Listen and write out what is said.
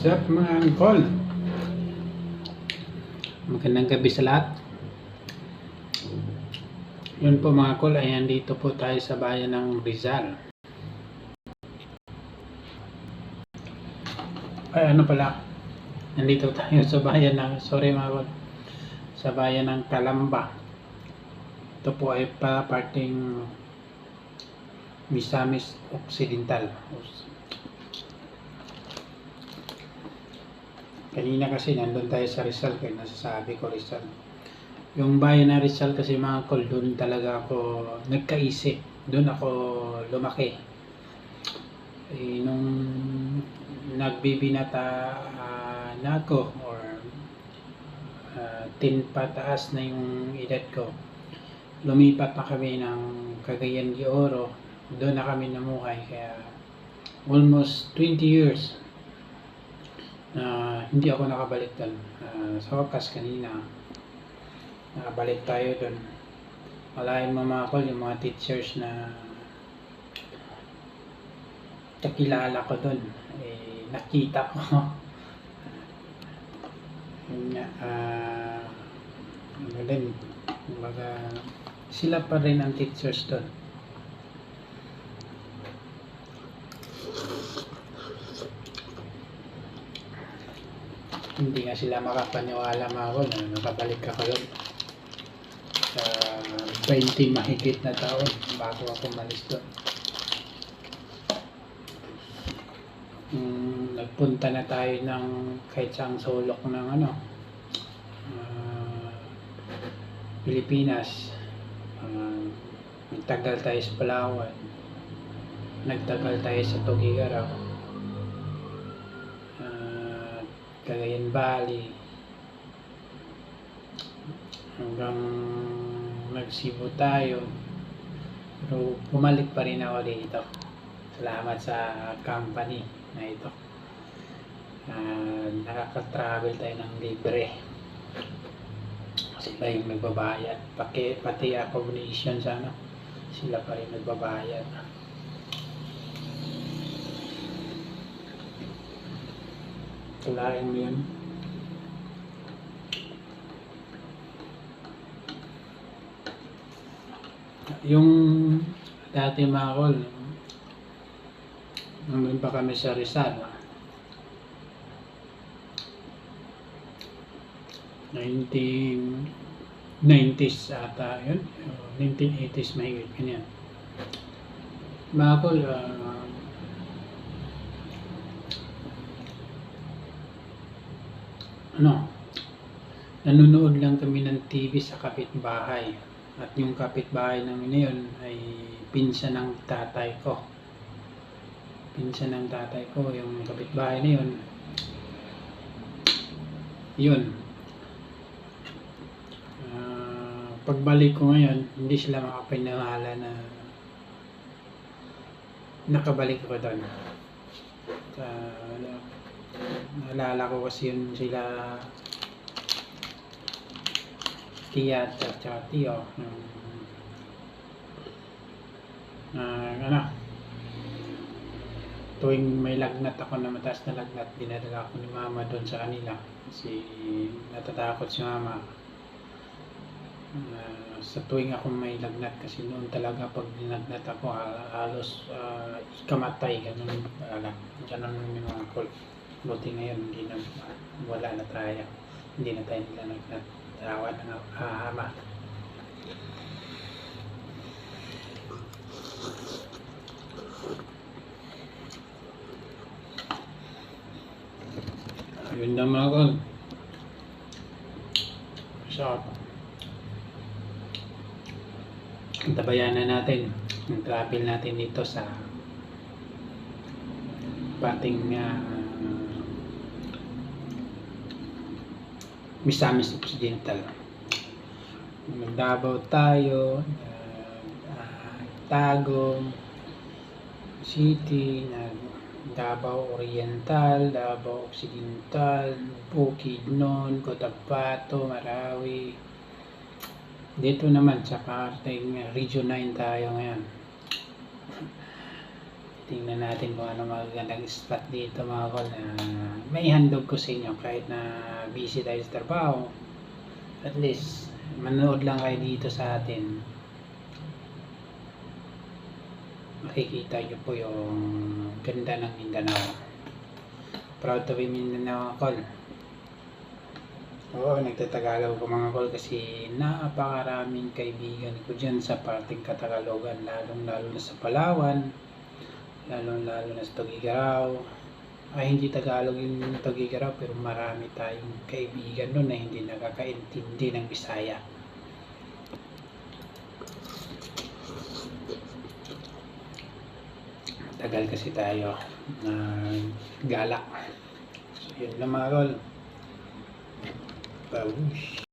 What's up mga angkol? Magandang gabi sa lahat. Yun po mga angkol, ayan dito po tayo sa bayan ng Rizal. Ay ano pala, nandito tayo sa bayan ng, sorry mga angkol, sa bayan ng Calamba. Ito po ay parting Misamis Occidental. Kanina kasi nandun tayo sa Rizal, kaya nasasabi ko Rizal. Yung bayan na Rizal kasi mga kol, doon talaga ako nagkaisip. Doon ako lumaki. Nung nagbibinata na ako or 10 pataas na yung edad ko, lumipat na kami ng Cagayan de Oro. Doon na kami namuhay, kaya almost 20 years hindi ako nakabalik doon. Sa wakas kanina nakabalik tayo doon. Malaking mga kol, yung mga teachers na kakilala ko doon, nakita ko yun nga, din, kumbaga sila pa rin ang teachers doon. Hindi nga sila makapaniwala mga kol na nakabalik ako doon sa 20 mahigit na taon bago ako malis doon. Nagpunta na tayo ng kahit saang sulok ng Pilipinas. Nagtagal tayo sa Palawan, nagtagal tayo sa Tugigaraw, Cagayan Valley, hanggang nag-Cebu tayo. Pero bumalik pa rin ako dito. Salamat sa company na ito. Nakaka-travel tayo ng libre. Sila yung nagbabayad. Pati accommodation sa sila pa rin nagbabayad. Tulain mo yun. Yung dati mga kol, nandun pa kami sa Rizal, 1990s ata yun, 1980s mahigit ganyan. Mga kol, nanonood lang kami ng TV sa kapitbahay. At yung kapitbahay namin na yun ay pinsan ng tatay ko. Yung kapitbahay na yun. Pagbalik ko ngayon, hindi sila makapaniwala na nakabalik ako doon. Naalala ko kasi yun sila tiya at saka tiyo, tuwing may lagnat ako na mataas na lagnat, dinadala ako ni mama doon sa kanila kasi natatakot si mama sa tuwing ako may lagnat, kasi noon talaga pag dinagnat ako halos ikamatay, ganun yung mga kol. Buti ngayon wala na tayo, hindi na tayo nilalagnat. Tawad ng ama. Ayun na mga kol. So, tabayanan natin ang travel natin dito sa pating Misamis Occidental. Davao tayo, Tagum City, Davao Oriental, Davao Occidental, Bukidnon, Cotabato, Marawi. Dito naman sa parting Region 9 tayo ngayon. tingnan natin kung ano magandang spot dito mga kol na may handog ko sa inyo kahit na busy tayo sa trabaho. At least manood lang kayo dito sa atin, makikita nyo po yung ganda ng Mindanao. Proud to be Mindanao mga kol. Oo, nagtatagalog ko mga kol kasi napakaraming kaibigan ko dyan sa parting Katagalogan, lalong-lalo na sa Palawan, lalong-lalo na sa Tugigaraw. Ay, hindi Tagalog yung Tugigaraw, pero marami tayong kaibigan doon na hindi nakakaintindi ng Bisaya. Tagal kasi tayo gala. So, yun lang mga kol. Babush.